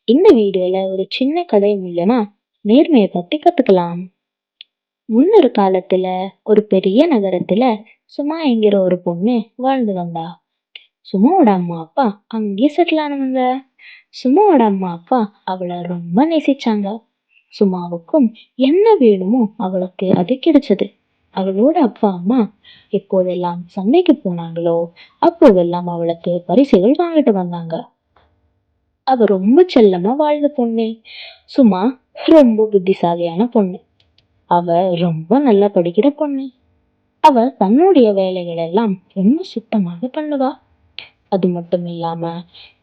இந்த வீடியோல ஒரு சின்ன கதை மூலமா நேர்மையை பத்தி கத்துக்கலாம். முன்னொரு காலத்துல ஒரு பெரிய நகரத்துல சுமா என்கிற ஒரு பொண்ணு வாழ்ந்து வந்தா. சுமாவோட அம்மா அப்பா அங்கேயே செட்டில் ஆனவங்க. சுமாவோட அம்மா அப்பா அவளை ரொம்ப நேசிச்சாங்க. சுமாவுக்கும் என்ன வேணுமோ அவளுக்கு அது கிடைச்சது. அவளோட அப்பா அம்மா எப்போதெல்லாம் சந்தைக்கு போனாங்களோ அப்போதெல்லாம் அவளுக்கு பரிசுகள் வாங்கிட்டு வந்தாங்க. அவ ரொம்ப செல்லமா வாழ்ந்த பொண்ணு. சும்மா ரொம்ப புத்திசாலியான பொண்ணு. அவ ரொம்ப நல்லா படிக்கிற பொண்ணு. அவ தன்னுடைய வேலைகள் எல்லாம் ரொம்ப சுத்தமாக பண்ணுவா. அது மட்டும் இல்லாம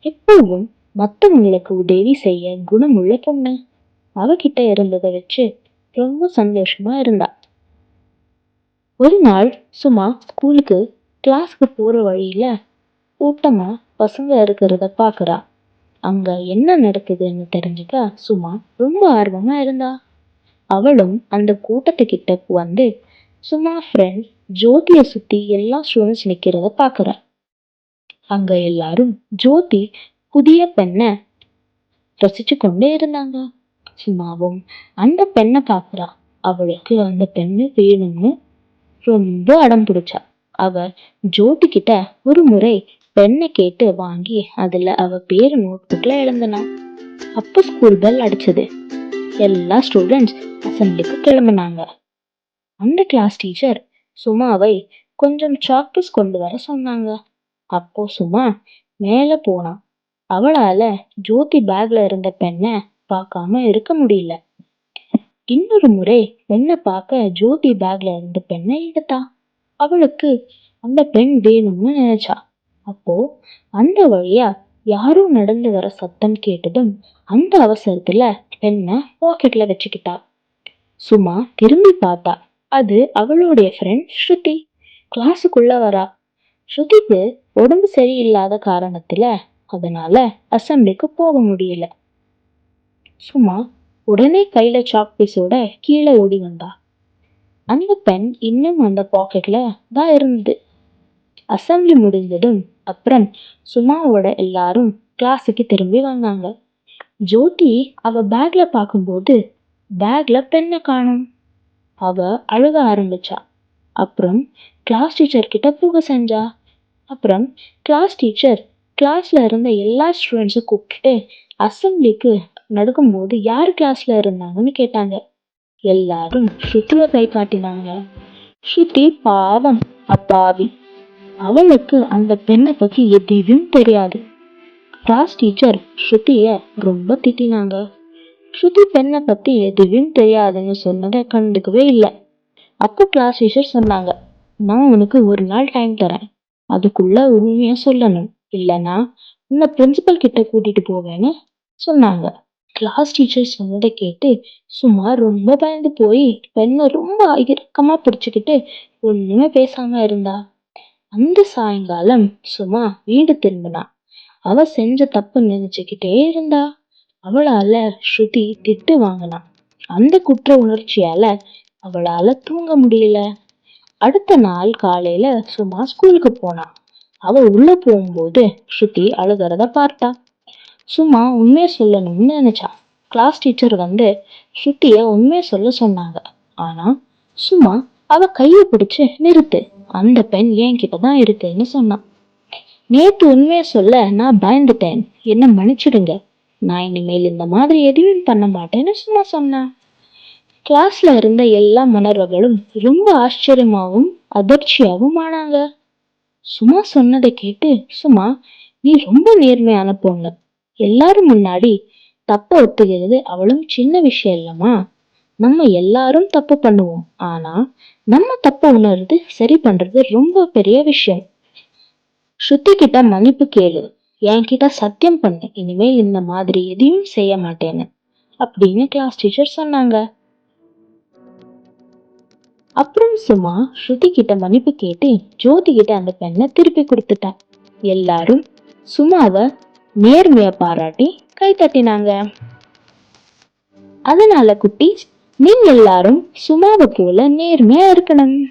எப்பவும் மத்தவங்களுக்கு உதவி செய்ய குணமுள்ள பொண்ணு. அவகிட்ட இருந்ததை வச்சு ரொம்ப சந்தோஷமா இருந்தா. ஒரு நாள் சும்மா ஸ்கூலுக்கு கிளாஸ்க்கு போற வழியில கூட்டமா பசங்க இருக்கிறத பாக்குறா. அங்க என்ன நடக்குதுன்னு தெரிஞ்சுக்க சும்மா ரொம்ப ஆர்வமா இருந்தா. அவளும் அந்த கூட்டத்துக்கிட்ட வந்து சும்மா ஃப்ரெண்ட் ஜோதிய சுத்தி எல்லா ஸ்டூடெண்ட்ஸ் நிக்கிறத பாக்குறா. அங்க எல்லாரும் ஜோதி புதிய பெண்ணை ரசிச்சு கொண்டே இருந்தாங்க. சும்மாவும் அந்த பெண்ணை பாக்குறா. அவளுக்கு அந்த பெண்ணு வேணும்னு ரொம்ப அடம் பிடிச்சா. அவ ஜோதி கிட்ட ஒரு முறை பெண்ணை கேட்டு வாங்கி அதுல அவ பேரு நோட்புக்ல எழுந்தனா. அப்ப ஸ்கூல் பெல் அடிச்சது. எல்லா ஸ்டூடெண்ட்ஸ் அசம்பிளிக்கு கிளம்பினாங்க. அந்த கிளாஸ் டீச்சர் சுமாவை கொஞ்சம் சாக்பீஸ் கொண்டு வர சொன்னாங்க. அப்போ சுமா மேல போனா. அவளால ஜோதி பேக்ல இருந்த பெண்ணை பார்க்காம இருக்க முடியல. இன்னொரு முறை பெண்ணை பார்க்க ஜோதி பேக்ல இருந்த பெண்ணை எடுத்தா. அவளுக்கு அந்த பெண் வேணும்னு நினைச்சா. அப்போ அந்த வழியா யாரோ நடந்து வர சத்தம் கேட்டதும் அந்த அவசரத்துல பெண்ணை பாக்கெட்ல வச்சுக்கிட்டா. சும்மா திரும்பி பார்த்தா. அது அவளுடைய ஃப்ரெண்ட் ஸ்ருதி கிளாஸுக்குள்ள வரா. ஸ்ருதிக்கு உடம்பு சரியில்லாத காரணத்துல அதனால அசம்பிளிக்கு போக முடியல. சும்மா உடனே கையில சாக் பீஸோட கீழே ஓடி வந்தா. அந்த பெண் இன்னும் அந்த பாக்கெட்ல தான் இருந்தது. அசம்பிளி முடிஞ்சதும் அப்புறம் சுமாவோட எல்லாரும் கிளாஸுக்கு திரும்பி வந்தாங்க. ஜோதி அவ பேக்ல பார்க்கும்போது பேக்ல பெண்ணை காணும். அவ அழுக ஆரம்பிச்சா. அப்புறம் கிளாஸ் டீச்சர் கிட்ட போக செஞ்சா. அப்புறம் கிளாஸ் டீச்சர் கிளாஸ்ல இருந்த எல்லா ஸ்டூடெண்ட்ஸும் கூப்பிட்டு அசம்பிளிக்கு நடக்கும்போது யார் கிளாஸ்ல இருந்தாங்கன்னு கேட்டாங்க. எல்லாரும் ஸ்ருதிய கை காட்டினாங்க. ஸ்ருதி பாவம் அப்பாவி. அவளுக்கு அந்த பெண்ணை பத்தி எதுவும் தெரியாது. கிளாஸ் டீச்சர் ஸ்ருதிய ரொம்ப திட்டினாங்க. ஸ்ருதி பெண்ணை பத்தி எதுவும் தெரியாதுன்னு சொன்னதை கண்டுக்கவே இல்லை. அப்போ கிளாஸ் டீச்சர் சொன்னாங்க, நான் உனக்கு ஒரு நாள் டைம் தரேன். அதுக்குள்ள உண்மையா சொல்லணும். இல்லைன்னா உன்னை பிரின்சிபல் கிட்ட கூட்டிட்டு போவேன்னு சொன்னாங்க. கிளாஸ் டீச்சர் சொன்னதை கேட்டு சும்மா ரொம்ப பயந்து போய் பெண்ணை ரொம்ப இறுக்கமா பிடிச்சுக்கிட்டு ஒண்ணுமே பேசாம இருந்தா. அந்த சாயங்காலம் சும்மா வீடு திரும்பினா. அவ செஞ்ச தப்பு நினைச்சுக்கிட்டே இருந்தா. அவளால ஸ்ருதி திட்டு வாங்கினா. அந்த குற்ற உணர்ச்சியால அவளால தூங்க முடியல. அடுத்த நாள் காலையில சும்மா ஸ்கூலுக்கு போனா. அவ உள்ள போகும்போது ஸ்ருதி அழுகிறத பார்த்தா. சும்மா உண்மையை சொல்லணும்னு நினைச்சா. கிளாஸ் டீச்சர் வந்து ஸ்ருதிய உண்மையை சொல்ல சொன்னாங்க. ஆனா சும்மா அவ கைய பிடிச்சு நிறுத்து, அந்த பெண் என்கிட்டதான் இருக்குன்னு சொன்னான். நேத்து உண்மையை சொல்ல நான் பயந்துட்டேன், என்ன மன்னிச்சிடுங்க. நான் இனிமேல் இந்த மாதிரி எதுவும் பண்ண மாட்டேன்னு சும்மா சொன்னேன். கிளாஸ்ல இருந்த எல்லா மாணவர்களும் ரொம்ப ஆச்சரியமாவும் அதிர்ச்சியாவும் ஆனாங்க. சும்மா சொன்னதை கேட்டு சும்மா நீ ரொம்ப நேர்மையான பொண்ணு. எல்லாரும் முன்னாடி தப்ப ஒத்துக்கிறது அவளும் சின்ன விஷயம் இல்லம்மா. நம்ம எல்லாரும் தப்பு பண்ணுவோம். ஆனா நம்ம தப்ப உணர்ந்து சரி பண்றது ரொம்ப பெரிய விஷயம். ஸ்ருதி கிட்ட மன்னிப்பு கேளு, என்கிட்ட சத்தியம் பண்ணு, இனிமேல் இந்த மாதிரி எதையும் செய்ய மாட்டேன்னு அப்படின்னு கிளாஸ் டீச்சர் சொன்னாங்க. அப்புறம் சும்மா ஸ்ருதி கிட்ட மன்னிப்பு கேட்டு ஜோதி கிட்ட அந்த பெண்ணை திருப்பி கொடுத்துட்டா. எல்லாரும் சும்மாவை நேர்மைய பாராட்டி கை தட்டினாங்க. அதனால குட்டீஸ், நீங்க எல்லாரும் சும்மாவை போல நேர்மையா இருக்கணும்.